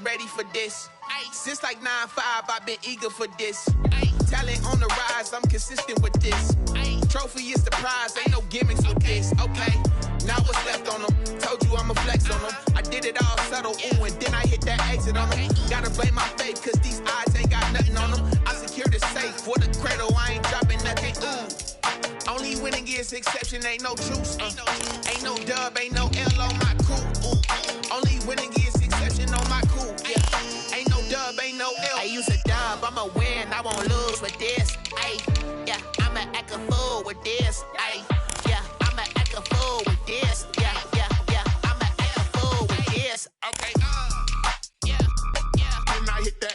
ready for this. Since like 9-5, I've been eager for this. Talent on the rise, I'm consistent with this. Trophy is the prize, ain't no gimmicks with this. Okay, now what's left on them? Told you I'ma flex on them. I did it all subtle, ooh, and then I hit that exit on them. Gotta blame my faith, cause these odds ain't got nothing on them. I secured the safe for the cradle, I ain't dropping nothing, ooh. Only winning is exception, ain't no truce. Ain't no dub, ain't no L on my crew, ooh. Only winning is exception on my crew, yeah. Ain't no dub, ain't no L. I use a dub, I'ma win, I won't lose with this. Ay, yeah, I'ma act a fool with this. Ay, yeah, I'ma act a fool with this. Yeah, yeah, yeah, I'ma act a fool with this. Okay, yeah, yeah. Then I hit that.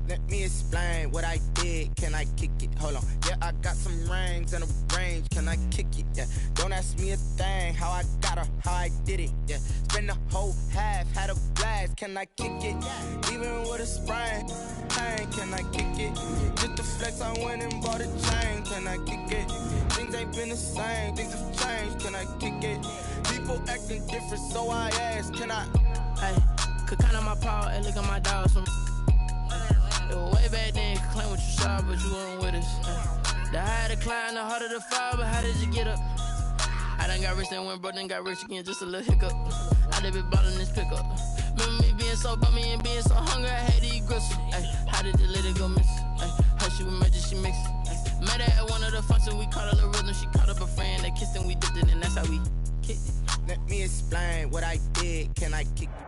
Let me explain what I did. Can I kick it? Hold on. Yeah, I got some rings and a range. Can I kick it? Yeah. Don't ask me a thing. How I got her, how I did it. Yeah. Spend the whole half, had a blast. Can I kick it? Even with a sprain. Hey, can I kick it? Just to flex, I went and bought a chain. Can I kick it? Things ain't been the same. Things have changed. Can I kick it? People acting different, so I asked. Can I? Hey, could count on my power and look at my dogs from. It was way back then, could claim what you saw, but you weren't with us. The higher the climb, the harder the fall, but how did you get up? I done got rich and went broke, then got rich again, just a little hiccup. I done been bought in this pickup. Remember me being so bummy and being so hungry, I had to eat gristle. Ay, how did you let it go miss? Ay, how she was magic, she mixed. Met her at one of the functions, we caught a little rhythm, she caught up a friend, they kissed and we dipped it, and that's how we kicked it. Let me explain what I did. Can I kick it?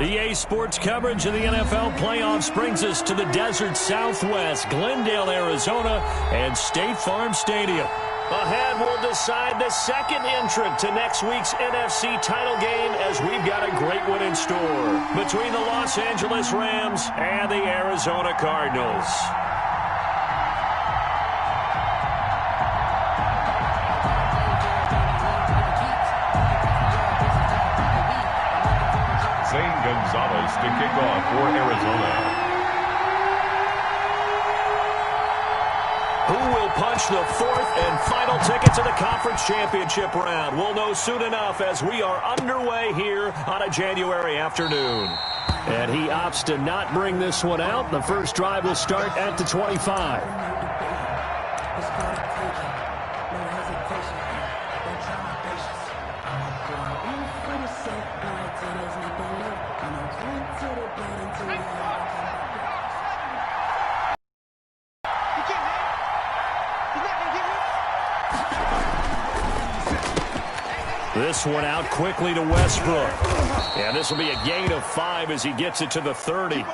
EA Sports coverage of the NFL playoffs brings us to the desert Southwest, Glendale, Arizona, and State Farm Stadium. Ahead, we'll decide the second entrant to next week's NFC title game as we've got a great one in store between the Los Angeles Rams and the Arizona Cardinals. Gonzalez to kick off for Arizona. Who will punch the fourth and final ticket to the conference championship round? We'll know soon enough as we are underway here on a January afternoon. And he opts to not bring this one out. The first drive will start at the 25. This one out quickly to Westbrook. And this will be a gain of 5 as he gets it to the 30.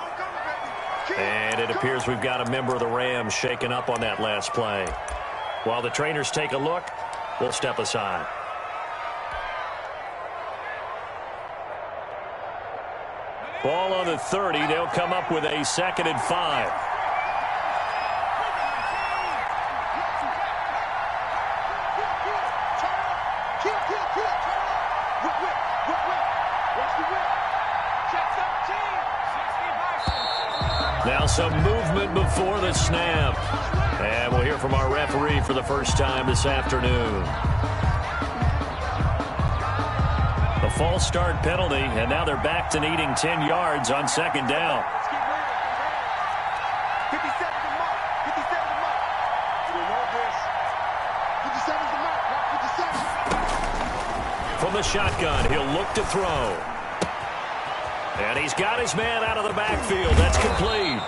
And it appears we've got a member of the Rams shaken up on that last play. While the trainers take a look, we'll step aside. Ball on the 30. They'll come up with a 2nd and 5. Now some movement before the snap. And we'll hear from our referee for the first time this afternoon. A false start penalty, and now they're back to needing 10 yards on 2nd down. 57's the mark. 57's the mark. We know this. 57's the mark. 57. From the shotgun, he'll look to throw. And he's got his man out of the backfield. That's complete.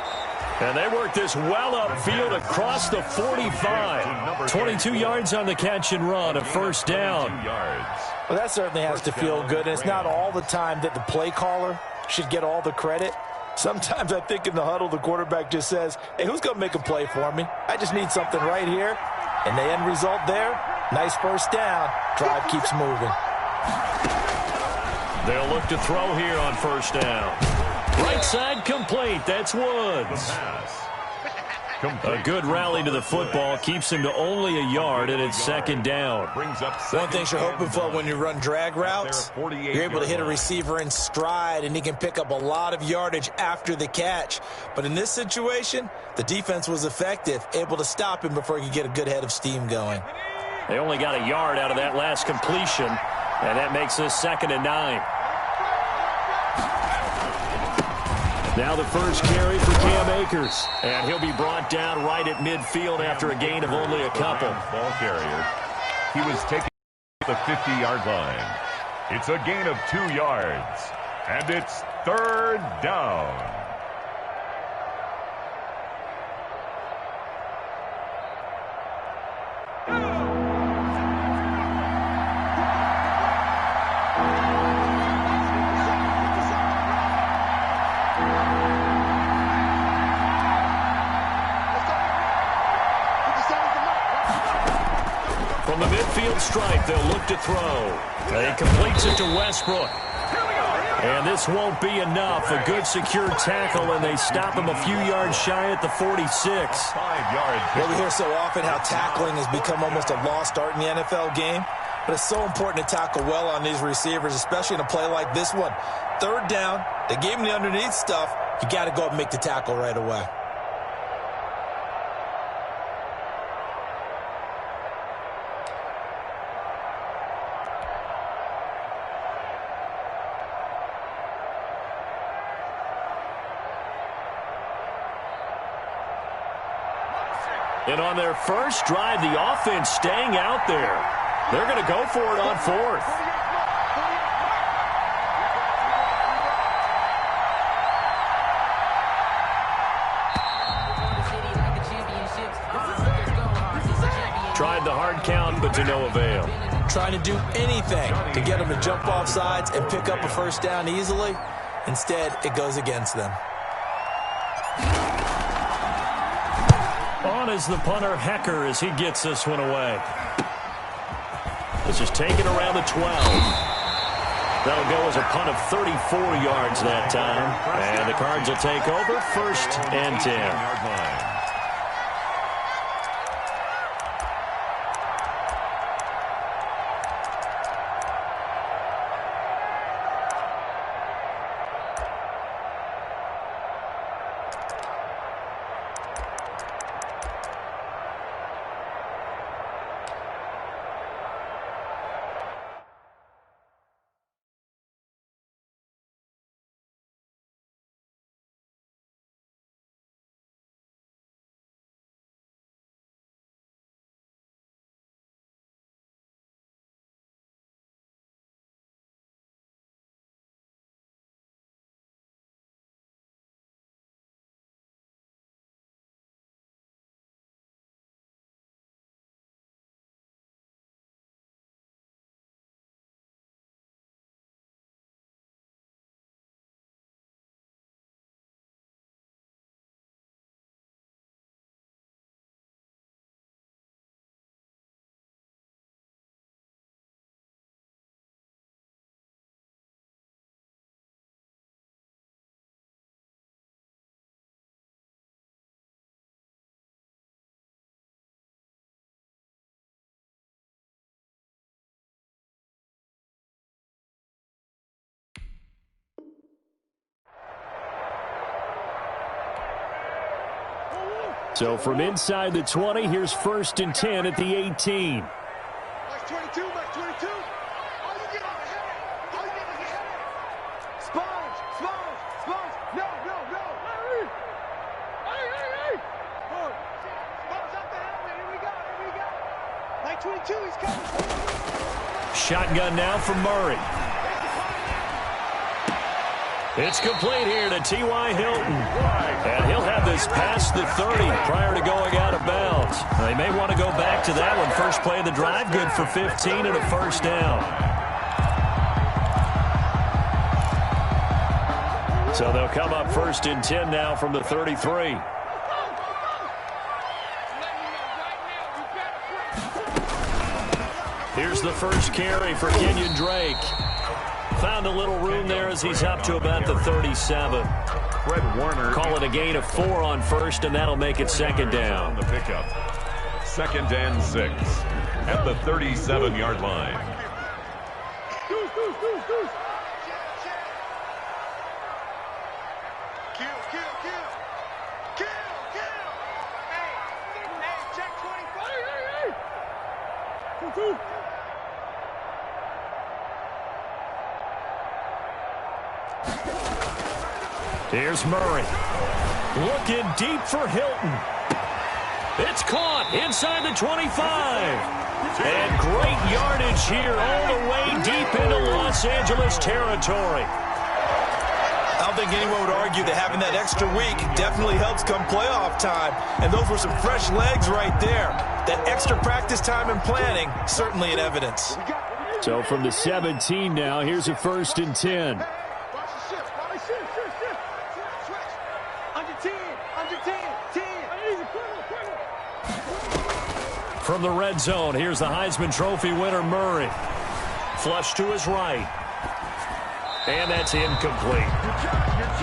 And they work this well upfield across the 45. 22 yards on the catch and run, a first down. Well, that certainly has to feel good. And it's not all the time that the play caller should get all the credit. Sometimes I think in the huddle, the quarterback just says, hey, who's going to make a play for me? I just need something right here. And the end result there, nice first down. Drive keeps moving. They'll look to throw here on first down. Right side complete. That's Woods. A good rally to the football keeps him to only a yard, and it's second down. One thing you're hoping for when you run drag routes, you're able to hit a receiver in stride, and he can pick up a lot of yardage after the catch. But in this situation, the defense was effective, able to stop him before he could get a good head of steam going. They only got a yard out of that last completion, and that makes this 2nd and 9. Now the first carry for Cam Akers. And he'll be brought down right at midfield after a gain of only a couple. Ball carrier. He was taken to the 50-yard line. It's a gain of 2 yards. And it's 3rd down. From the midfield stripe, they'll look to throw. And he completes it to Westbrook. And this won't be enough. A good secure tackle, and they stop him a few yards shy at the 46. 5 yards. Well, we hear so often how tackling has become almost a lost art in the NFL game. But it's so important to tackle well on these receivers, especially in a play like this one. 3rd down, they gave him the underneath stuff. You got to go up and make the tackle right away. And on their first drive, the offense staying out there. They're going to go for it on 4th. Tried the hard count, but to no avail. Trying to do anything to get them to jump off sides and pick up a first down easily. Instead, it goes against them. On is the punter, Hecker, as he gets this one away. This is taken around the 12. That'll go as a punt of 34 yards that time. And the Cards will take over 1st and 10. So from inside the 20, here's 1st and 10 at the 18. Max 22, Max 22. All you get is a headache. All you get is a headache. Sponge. No. Hey. Sponge up the helmet. Here we go. Max 22, he's coming. Shotgun now from Murray. It's complete here to T.Y. Hilton. And he'll have this past the 30 prior to going out of bounds. They may want to go back to that one. First play of the drive, good for 15 and a first down. So they'll come up 1st and 10 now from the 33. Here's the first carry for Kenyon Drake. Found a little room there as he's up to about the 37. Fred Warner. Call it a gain of 4 on first, and that'll make it 2nd down. The pickup. 2nd and 6 at the 37-yard line. Here's Murray. Looking deep for Hilton. It's caught inside the 25. And great yardage here all the way deep into Los Angeles territory. I don't think anyone would argue that having that extra week definitely helps come playoff time. And those were some fresh legs right there. That extra practice time and planning, certainly in evidence. So from the 17 now, here's a 1st and 10. From the red zone, here's the Heisman Trophy winner, Murray. Flush to his right. And that's incomplete.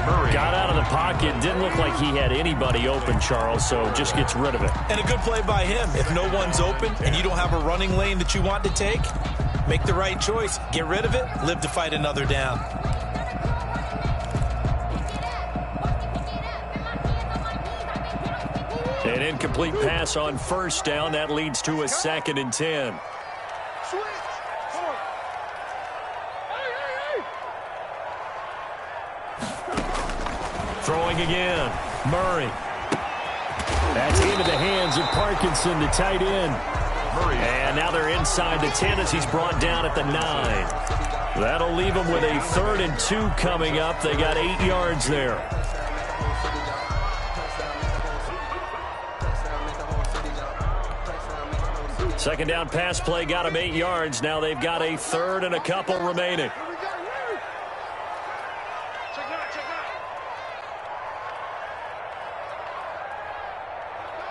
Murray got out of the pocket. Didn't look like he had anybody open, Charles, so just gets rid of it. And a good play by him. If no one's open and you don't have a running lane that you want to take, make the right choice. Get rid of it. Live to fight another down. An incomplete pass on 1st down. That leads to a 2nd and 10. Throwing again. Murray. That's into the hands of Parkinson, the tight end. Murray. And now they're inside the 10 as he's brought down at the 9. That'll leave them with a 3rd and 2 coming up. They got 8 yards there. Second down pass play got him 8 yards. Now they've got a 3rd and a couple remaining.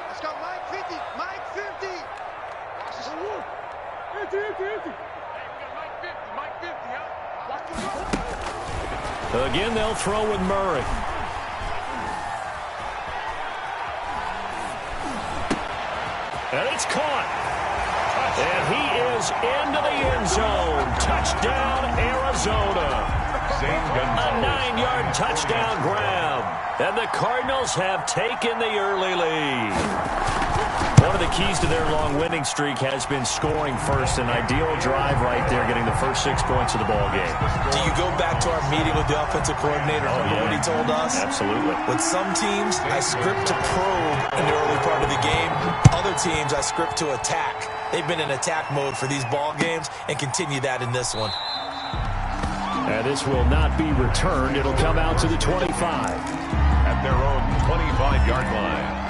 Let's go, Mike 50. Mike 50. Again, they'll throw with Murray. And it's caught. And he is into the end zone. Touchdown, Arizona. A 9-yard touchdown grab. And the Cardinals have taken the early lead. One of the keys to their long winning streak has been scoring first. An ideal drive right there, getting the first 6 points of the ball game. Do you go back to our meeting with the offensive coordinator? Remember what he told us? Absolutely. With some teams, I script to probe in the early part of the game. Other teams, I script to attack. They've been in attack mode for these ball games and continue that in this one. And this will not be returned. It'll come out to the 25. At their own 25-yard line.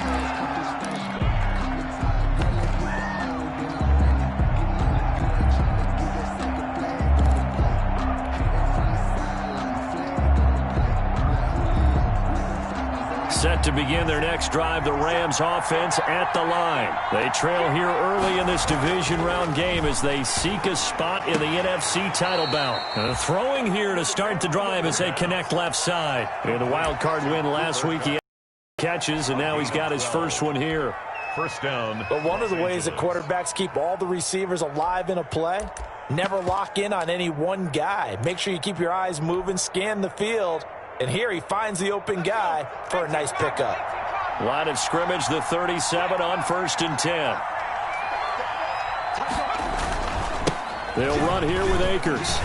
Set to begin their next drive, the Rams offense at the line. They trail here early in this division round game as they seek a spot in the NFC title bout. Throwing here to start the drive as they connect left side. In the wild card win last week, he had catches, and now he's got his first one here. First down. But one of the ways that quarterbacks keep all the receivers alive in a play, never lock in on any one guy. Make sure you keep your eyes moving, scan the field. And here he finds the open guy for a nice pickup. Line of scrimmage, the 37 on 1st and 10. They'll run here with Akers.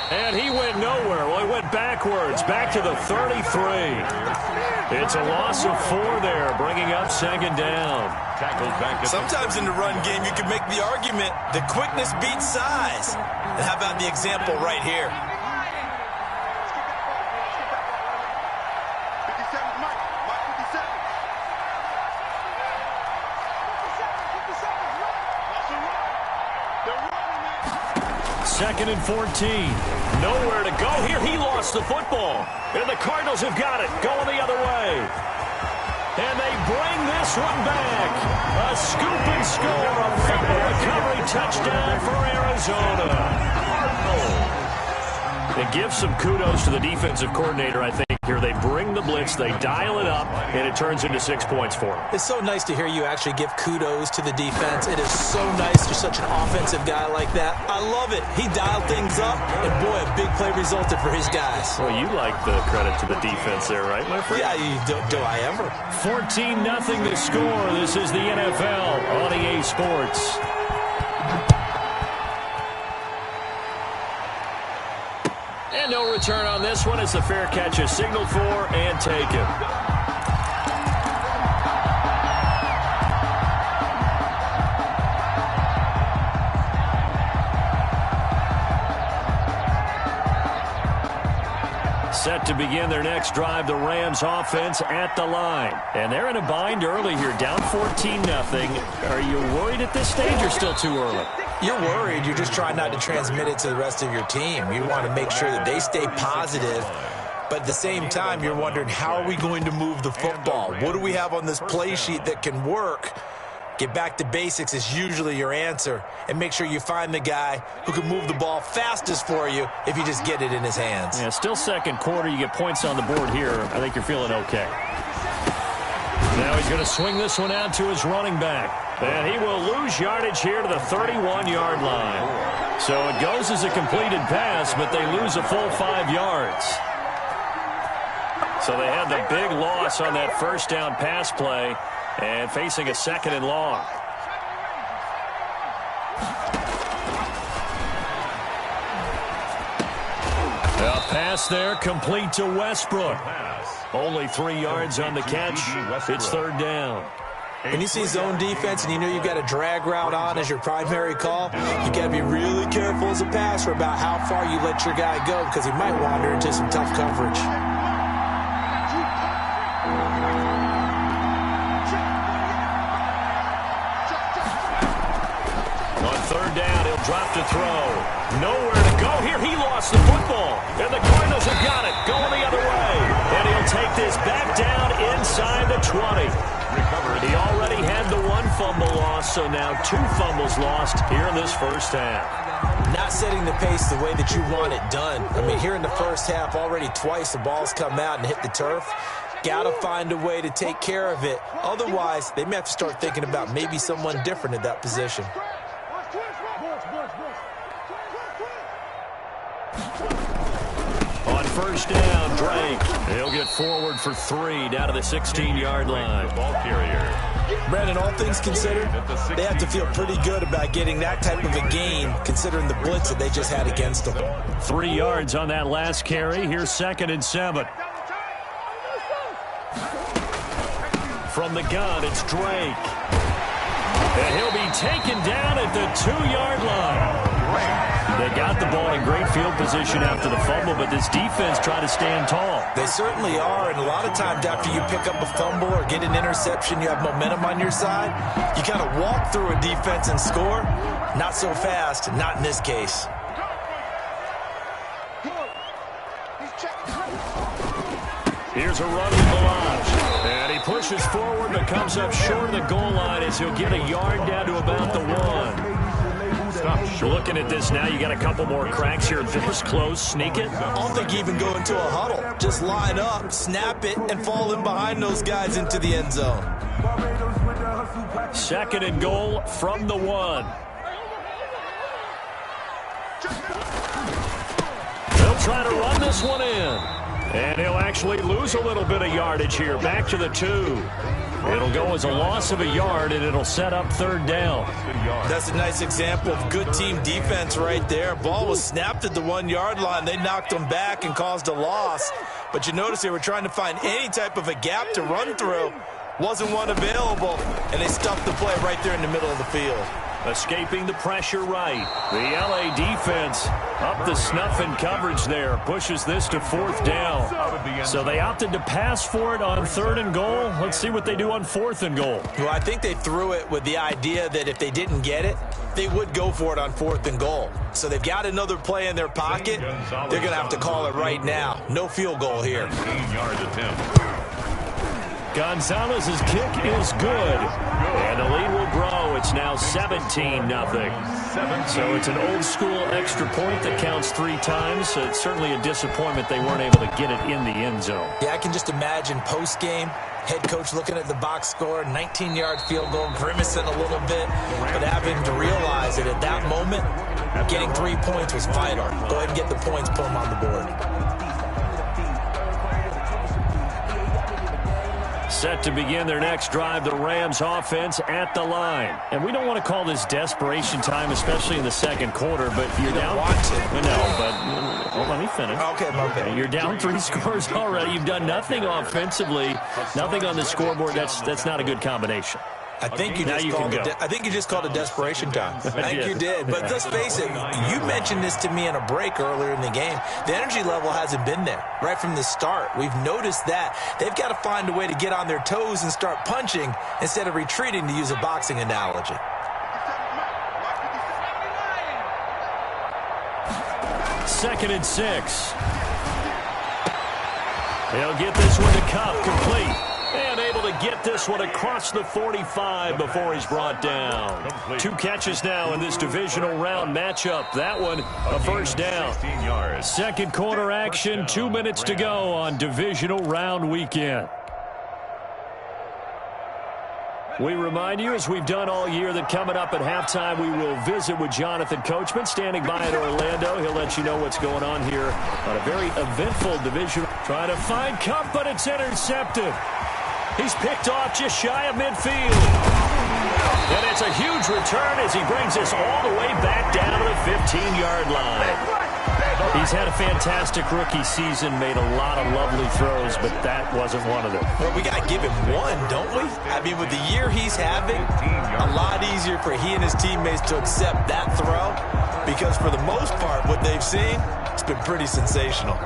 And he went nowhere. Well, he went backwards, back to the 33. It's a loss of 4 there, bringing up 2nd down. Sometimes in the run game, you can make the argument that quickness beats size. And how about the example right here? 2nd and 14. Nowhere to go here. He lost the football. And the Cardinals have got it. Going the other way. And they bring this one back. A scoop and score. A fumble recovery touchdown for Arizona. It gives some kudos to the defensive coordinator, I think, here. They bring the blitz, they dial it up, and it turns into 6 points for them. It's so nice to hear you actually give kudos to the defense. It is so nice. You're such an offensive guy like that. I love it. He dialed things up, and boy, a big play resulted for his guys. Well, you like the credit to the defense there, right, my friend? Yeah, do I ever? 14-0 to score. This is the NFL on EA Sports. And no return on this one as the fair catch is signaled for and taken. Set to begin their next drive, the Rams offense at the line. And they're in a bind early here, down 14-0. Are you worried at this stage or still too early? You're worried. You're just trying not to transmit it to the rest of your team. You want to make sure that they stay positive. But at the same time, you're wondering, how are we going to move the football? What do we have on this play sheet that can work? Get back to basics is usually your answer. And make sure you find the guy who can move the ball fastest for you if you just get it in his hands. Yeah, still second quarter. You get points on the board here. I think you're feeling okay. Now he's going to swing this one out to his running back. And he will lose yardage here to the 31-yard line. So it goes as a completed pass, but they lose a full 5 yards. So they had the big loss on that first down pass play and facing a 2nd and long. A pass there complete to Westbrook. Only 3 yards on the catch. It's 3rd down. When you see zone defense and you know you've got a drag route on as your primary call, you got to be really careful as a passer about how far you let your guy go because he might wander into some tough coverage. On 3rd down, he'll drop to throw. Nowhere to go here. He lost the football. And the Cardinals have got it. Going the other way. And he'll take this back down inside the 20. He already had the 1 fumble loss, so now 2 fumbles lost here in this first half. Not setting the pace the way that you want it done. I mean, here in the first half, already twice the ball's come out and hit the turf. Got to find a way to take care of it. Otherwise, they may have to start thinking about maybe someone different at that position. On 1st down, Drake. He'll get forward for 3 down to the 16-yard line. Ball carrier. Brandon, all things considered, they have to feel pretty good about getting that type of a gain considering the blitz that they just had against them. 3 yards on that last carry. Here's 2nd and 7. From the gun, it's Drake. And he'll be taken down at the 2-yard line. They got the ball in great field position after the fumble, but this defense tried to stand tall. They certainly are, and a lot of times after you pick up a fumble or get an interception, you have momentum on your side. You kind of walk through a defense and score. Not so fast, not in this case. Here's a run with Melange. And he pushes forward but comes up short of the goal line as he'll get a yard down to about the 1. Looking at this now, you got a couple more cracks here. This close, sneak it. I don't think you even go into a huddle. Just line up, snap it, and fall in behind those guys into the end zone. 2nd and goal from the 1. They'll try to run this one in. And he'll actually lose a little bit of yardage here. Back to the 2. It'll go as a loss of a yard, and it'll set up 3rd down. That's a nice example of good team defense right there. Ball was snapped at the 1-yard line. They knocked them back and caused a loss. But you notice they were trying to find any type of a gap to run through. Wasn't one available, and they stuffed the play right there in the middle of the field. Escaping the pressure right. The LA defense up the snuff in coverage there. Pushes this to 4th down. So they opted to pass for it on 3rd and goal. Let's see what they do on 4th and goal. Well, I think they threw it with the idea that if they didn't get it, they would go for it on 4th and goal. So they've got another play in their pocket. They're going to have to call it right now. No field goal here. 15-yard attempt. Gonzalez's kick is good. And the lead will grow. It's now 17-0. So it's an old-school extra point that counts 3 times. So it's certainly a disappointment they weren't able to get it in the end zone. Yeah, I can just imagine post-game, head coach looking at the box score, 19-yard field goal, grimacing a little bit, but having to realize that at that moment, getting 3 points was vital. Go ahead and get the points, put them on the board. Set to begin their next drive, the Rams offense at the line. And we don't want to call this desperation time, especially in the second quarter, but you're down. No, but let me finish. Okay. You're down 3 scores already. You've done nothing offensively, nothing on the scoreboard. That's not a good combination. I think you just called it desperation time. I think you did. But let's face it, you mentioned this to me in a break earlier in the game. The energy level hasn't been there right from the start. We've noticed that. They've got to find a way to get on their toes and start punching instead of retreating, to use a boxing analogy. Second and 6. They'll get this one to Cup, complete. And able to get this one across the 45 before he's brought down. 2 catches now in this divisional round matchup. That one, a first down. Second quarter action, 2 minutes to go on divisional round weekend. We remind you, as we've done all year, that coming up at halftime, we will visit with Jonathan Coachman, standing by in Orlando. He'll let you know what's going on here on a very eventful division. Trying to find Cup, but it's intercepted. He's picked off just shy of midfield. And it's a huge return as he brings us all the way back down to the 15-yard line. He's had a fantastic rookie season, made a lot of lovely throws, but that wasn't one of them. Well, we got to give him one, don't we? I mean, with the year he's having, a lot easier for he and his teammates to accept that throw, because for the most part, what they've seen, it's been pretty sensational.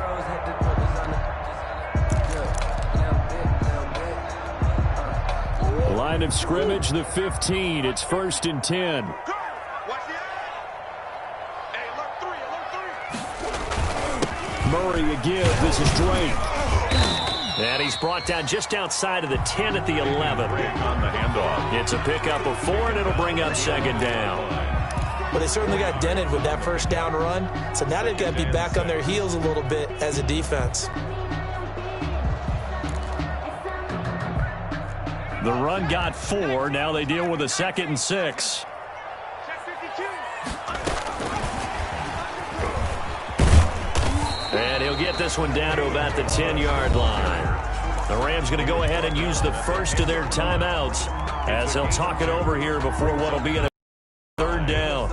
Line of scrimmage, the 15. It's 1st and 10. Murray again. This is Drake. And he's brought down just outside of the 10 at the 11. On the handoff. It's a pickup of 4, and it'll bring up second down. Well, they certainly got dented with that first down run, so now they've got to be back on their heels a little bit as a defense. The run got 4. Now they deal with a 2nd and 6. And he'll get this one down to about the 10-yard line. The Rams going to go ahead and use the first of their timeouts as they'll talk it over here before what will be a 3rd down.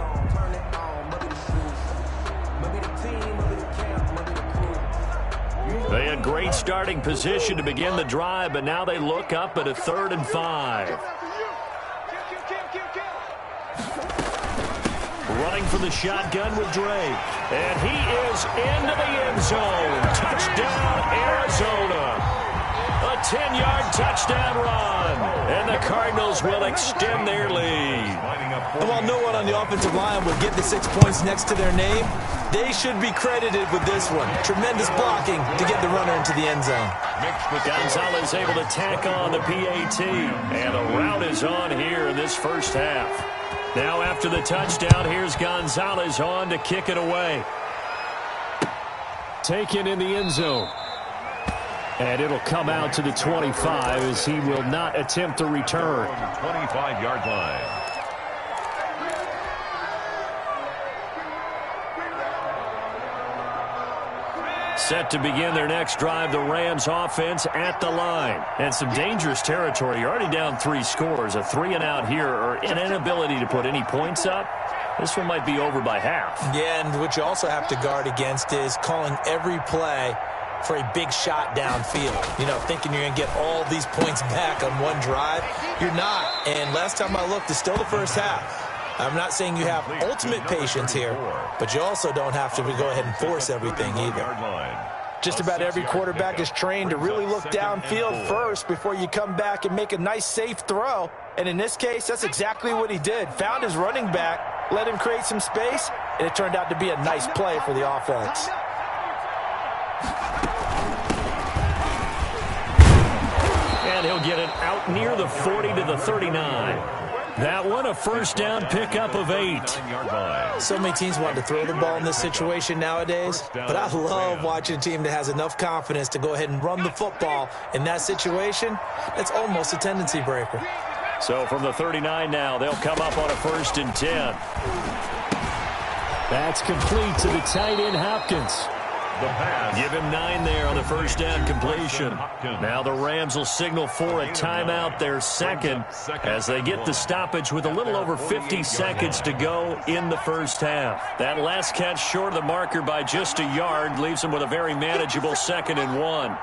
They had great starting position to begin the drive, but now they look up at a 3rd and 5. Running for the shotgun with Drake. And he is into the end zone. Touchdown, Arizona. A 10-yard touchdown run. And the Cardinals will extend their lead. And while no one on the offensive line would get the 6 points next to their name, they should be credited with this one. Tremendous blocking to get the runner into the end zone. Gonzalez able to tack on the PAT. And a route is on here in this first half. Now after the touchdown, here's Gonzalez on to kick it away. Taken in the end zone. And it'll come out to the 25 as he will not attempt to return. 25-yard line. Set to begin their next drive, the Rams offense at the line. And some dangerous territory. You're already down 3 scores. A 3-and-out here, or an inability to put any points up. This one might be over by half. Yeah, and what you also have to guard against is calling every play for a big shot downfield. You know, thinking you're going to get all these points back on one drive. You're not. And last time I looked, it's still the first half. I'm not saying you have ultimate patience here, but you also don't have to go ahead and force everything either. Just about every quarterback is trained to really look downfield first before you come back and make a nice, safe throw. And in this case, that's exactly what he did. Found his running back let him create some space, and it turned out to be a nice play for the offense. And he'll get it out near the 40 to the 39. That one, a first down pickup of 8. So many teams want to throw the ball in this situation nowadays, but I love watching a team that has enough confidence to go ahead and run the football. In that situation, it's almost a tendency breaker. So from the 39 now, they'll come up on a 1st and 10. That's complete to the tight end, Hopkins. Give him 9 there on the first down completion. Now the Rams will signal for a timeout, their second, as they get the stoppage with a little over 50 seconds to go in the first half. That last catch short of the marker by just a yard leaves them with a very manageable 2nd and 1.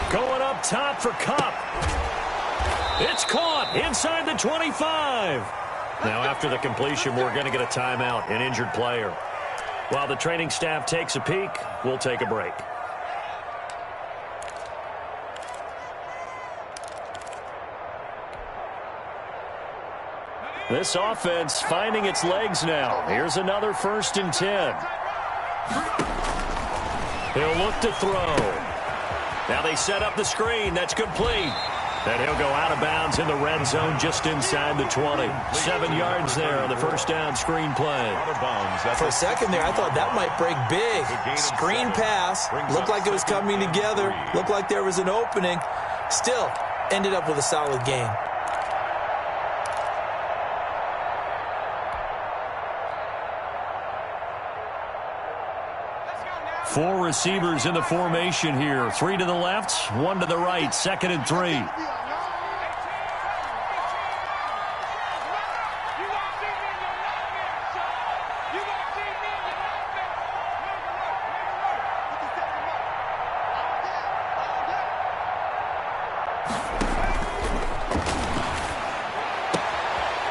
Going up top for Kupp. It's caught inside the 25. Now, after the completion, we're going to get a timeout, an injured player. While the training staff takes a peek, we'll take a break. This offense finding its legs now. Here's another 1st and 10. He'll look to throw. Now they set up the screen. That's complete. And he'll go out of bounds in the red zone just inside the 20. 7 yards there on the first down screen play. For a second there, I thought that might break big. Screen pass. Looked like it was coming together. Looked like there was an opening. Still, ended up with a solid gain. Four receivers in the formation here. 3 to the left, 1 to the right. 2nd and 3.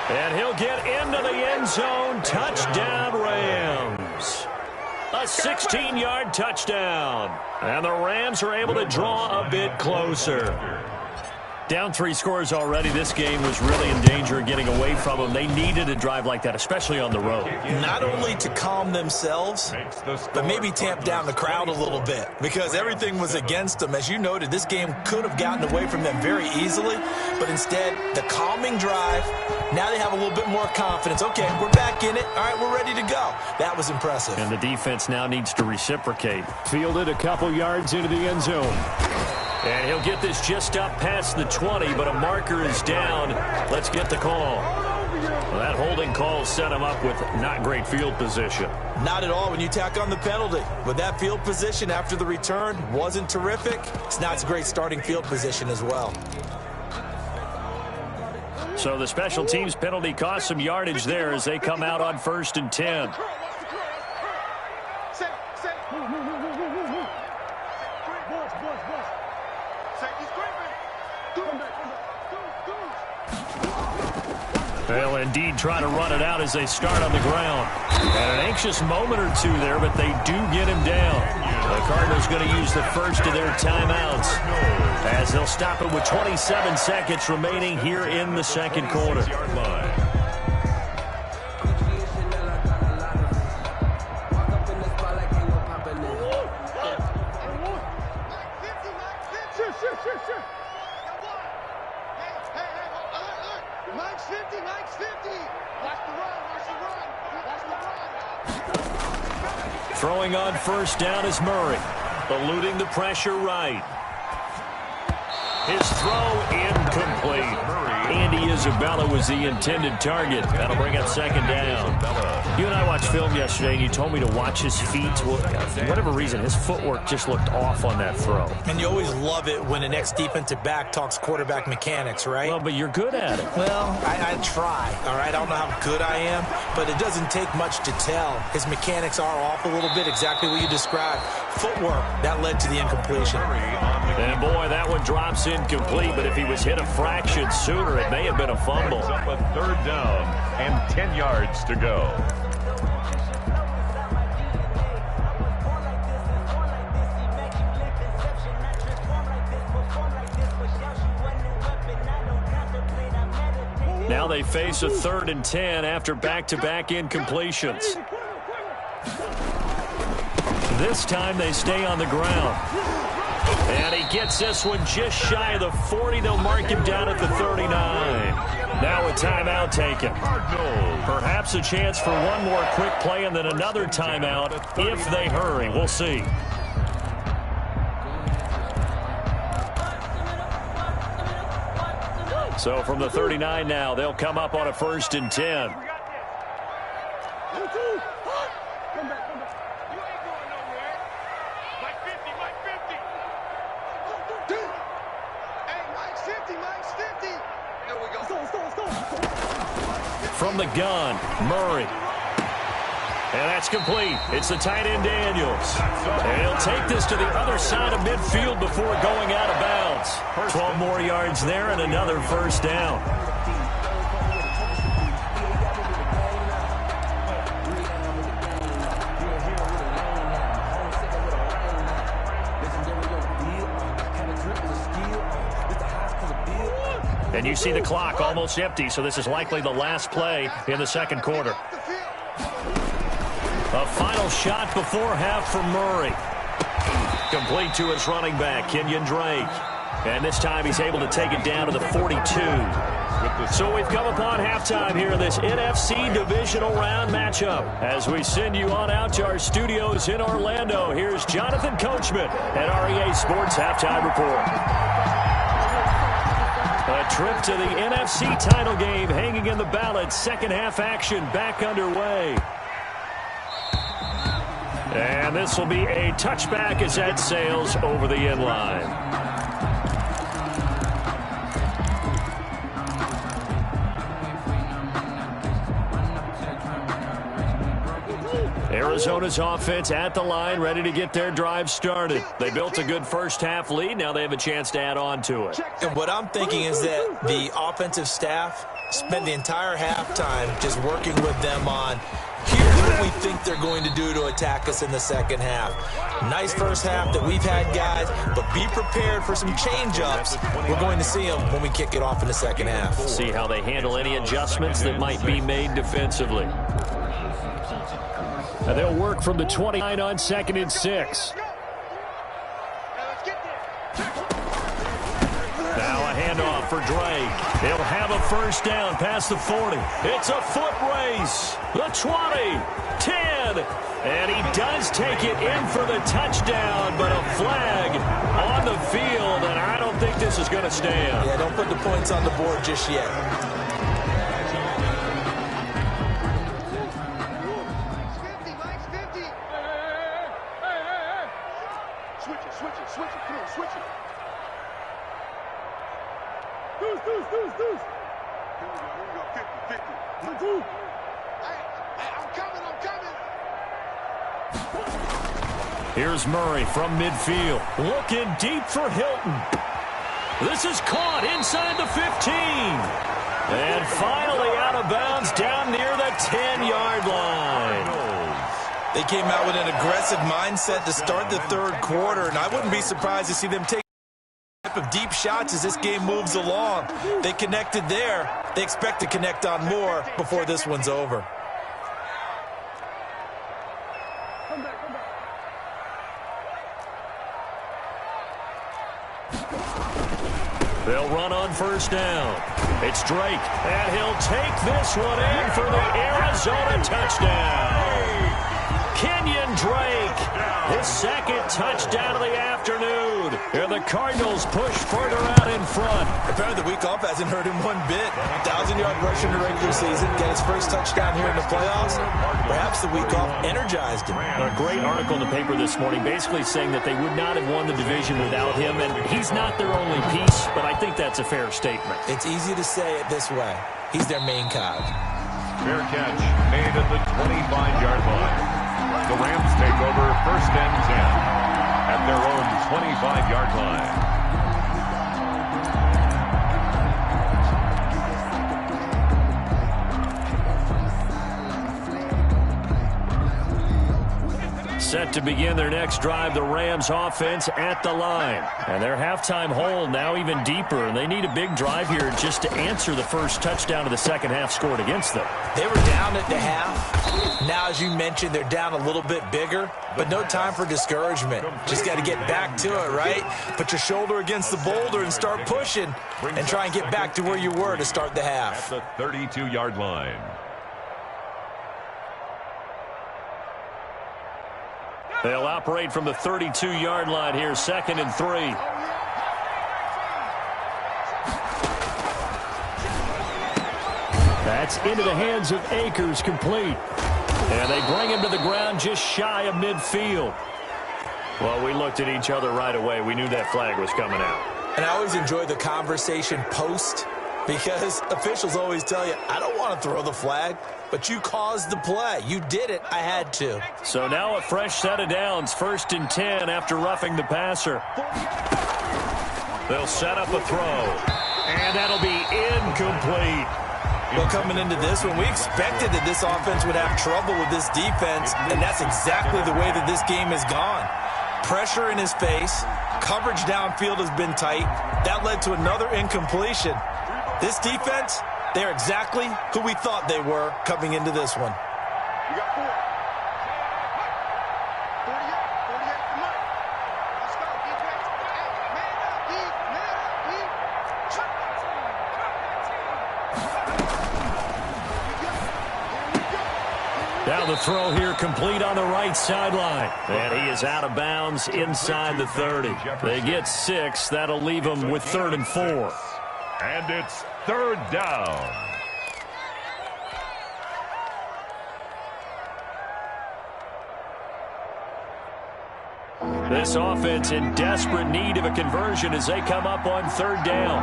And he'll get into the end zone. Touchdown, Rams. A 16-yard touchdown. And the Rams are able to draw a bit closer. Down 3 scores already. This game was really in danger of getting away from them. They needed a drive like that, especially on the road. Not only to calm themselves, but maybe tamp down the crowd a little bit, because everything was against them. As you noted, this game could have gotten away from them very easily, but instead, the calming drive, now they have a little bit more confidence. Okay, we're back in it. All right, we're ready to go. That was impressive. And the defense now needs to reciprocate. Fielded a couple yards into the end zone. And he'll get this just up past the 20, but a marker is down. Let's get the call. Well, that holding call set him up with not great field position. Not at all when you tack on the penalty. With that field position after the return wasn't terrific. It's not a great starting field position as well. So the special teams penalty cost some yardage there as they come out on 1st and 10. They'll indeed try to run it out as they start on the ground. And an anxious moment or two there, but they do get him down. The Cardinals going to use the first of their timeouts as they'll stop it with 27 seconds remaining here in the second quarter. Throwing on first down is Murray, eluding the pressure right. His throw incomplete. Andy Isabella was the intended target. That'll bring up 2nd down. You and I watched film yesterday, and you told me to watch his feet. Well, for whatever reason, his footwork just looked off on that throw. And you always love it when an ex-defensive back talks quarterback mechanics, right? Well, but you're good at it. Well, I try, all right? I don't know how good I am, but it doesn't take much to tell. His mechanics are off a little bit, exactly what you described. Footwork, that led to the incompletion. And, boy, that one drops incomplete, but if he was hit a fraction sooner, it may have been a fumble. Up a 3rd down and 10 yards to go. Now they face a 3rd and 10 after back-to-back incompletions. This time they stay on the ground. And he gets this one just shy of the 40. They'll mark him down at the 39. Now a timeout taken. Perhaps a chance for one more quick play and then another timeout if they hurry. We'll see. So from the 39 now, they'll come up on a 1st and 10. From the gun, Murray. And that's complete. It's the tight end, Daniels. And he'll take this to the other side of midfield before going out of bounds. 12 more yards there and another 1st down. And you see the clock almost empty, so this is likely the last play in the 2nd quarter. A final shot before half from Murray. Complete to his running back, Kenyon Drake. And this time he's able to take it down to the 42. So we've come upon halftime here in this NFC Divisional Round matchup. As we send you on out to our studios in Orlando, here's Jonathan Coachman at REA Sports Halftime Report. A trip to the NFC title game hanging in the balance. 2nd half action back underway. And this will be a touchback as that sails over the end line. Arizona's offense at the line, ready to get their drive started. They built a good 1st half lead. Now they have a chance to add on to it. And what I'm thinking is that the offensive staff spent the entire halftime just working with them on here's what we think they're going to do to attack us in the 2nd half. Nice 1st half that we've had, guys, but be prepared for some change-ups. We're going to see them when we kick it off in the 2nd half. See how they handle any adjustments that might be made defensively. And they'll work from the 29 on 2nd and 6. Now a handoff for Drake. He'll have a 1st down past the 40. It's a foot race. The 20, 10, and he does take it in for the touchdown, but a flag on the field, and I don't think this is going to stand. Yeah, don't put the points on the board just yet. Here's Murray from midfield. Looking deep for Hilton. This is caught inside the 15. And finally out of bounds down near the 10-yard line. They came out with an aggressive mindset to start the 3rd quarter, and I wouldn't be surprised to see them take of deep shots as this game moves along. They connected there. They expect to connect on more before this one's over. They'll run on 1st down. It's Drake, and he'll take this one in for the Arizona touchdown. Kenyon Drake, his 2nd touchdown of the afternoon. And the Cardinals push further out in front. Apparently the week off hasn't hurt him one bit. 1,000-yard rush in the regular season, get his 1st touchdown here in the playoffs. Perhaps the week off energized him. A great article in the paper this morning basically saying that they would not have won the division without him, and he's not their only piece, but I think that's a fair statement. It's easy to say it this way. He's their main cog. Fair catch made at the 25-yard line. The Rams take over 1st and 10 at their own 25-yard line. Set to begin their next drive, the Rams offense at the line. And their halftime hole now even deeper, and they need a big drive here just to answer the first touchdown of the second half scored against them. They were down at the half. Now, as you mentioned, they're down a little bit bigger, but no time for discouragement. Just got to get back to it, right? Put your shoulder against the boulder and start pushing and try and get back to where you were to start the half. At the 32-yard line. They'll operate from the 32-yard line here, 2nd and 3. That's into the hands of Akers, complete. And they bring him to the ground just shy of midfield. Well, we looked at each other right away. We knew that flag was coming out. And I always enjoy the conversation post, because officials always tell you, I don't want to throw the flag, but you caused the play. You did it. I had to. So now a fresh set of downs, 1st and 10 after roughing the passer. They'll set up a throw, and that'll be incomplete. Well, coming into this one, we expected that this offense would have trouble with this defense, and that's exactly the way that this game has gone. Pressure in his face. Coverage downfield has been tight. That led to another incompletion. This defense, they're exactly who we thought they were coming into this one. You got 4. 48, come on. Let's go, defense. Man up, D. Now the throw here complete on the right sideline. And he is out of bounds inside the 30. They get 6. That'll leave them with 3rd and 4. And it's 3rd down. This offense in desperate need of a conversion as they come up on 3rd down.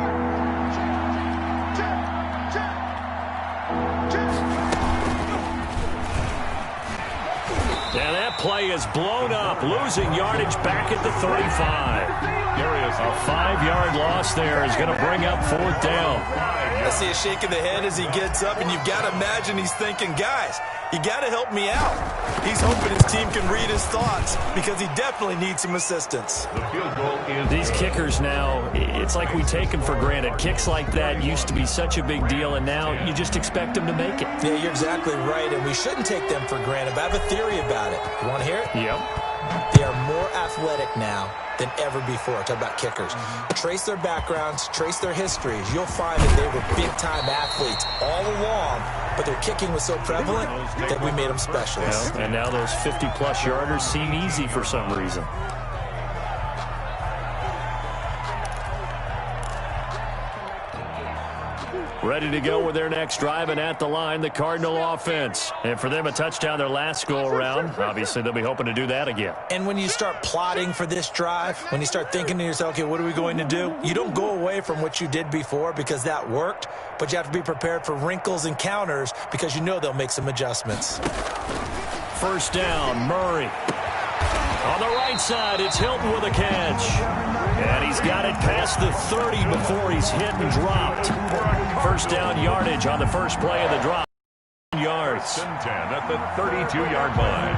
And that play is blown up, losing yardage back at the 35. A 5-yard loss there is going to bring up 4th down. I see a shake of the head as he gets up, and you've got to imagine he's thinking, guys, you got to help me out. He's hoping his team can read his thoughts because he definitely needs some assistance. The field goal is these kickers now, it's like we take them for granted. Kicks like that used to be such a big deal, and now you just expect them to make it. Yeah, you're exactly right, and we shouldn't take them for granted. But I have a theory about it. You want to hear it? Yep. They are more athletic now than ever before. Talk about kickers. Trace their backgrounds, trace their histories. You'll find that they were big-time athletes all along, but their kicking was so prevalent that we made them specialists. Yeah, and now those 50-plus yarders seem easy for some reason. Ready to go with their next drive, and at the line, the Cardinal offense. And for them, a touchdown their last go-around. Obviously, they'll be hoping to do that again. And when you start plotting for this drive, when you start thinking to yourself, okay, what are we going to do? You don't go away from what you did before because that worked, but you have to be prepared for wrinkles and counters because you know they'll make some adjustments. 1st down, Murray. On the right side, it's Hilton with a catch. And he's got it past the 30 before he's hit and dropped. 1st down yardage on the first play of the drop. Yards. 10 at the 32-yard line.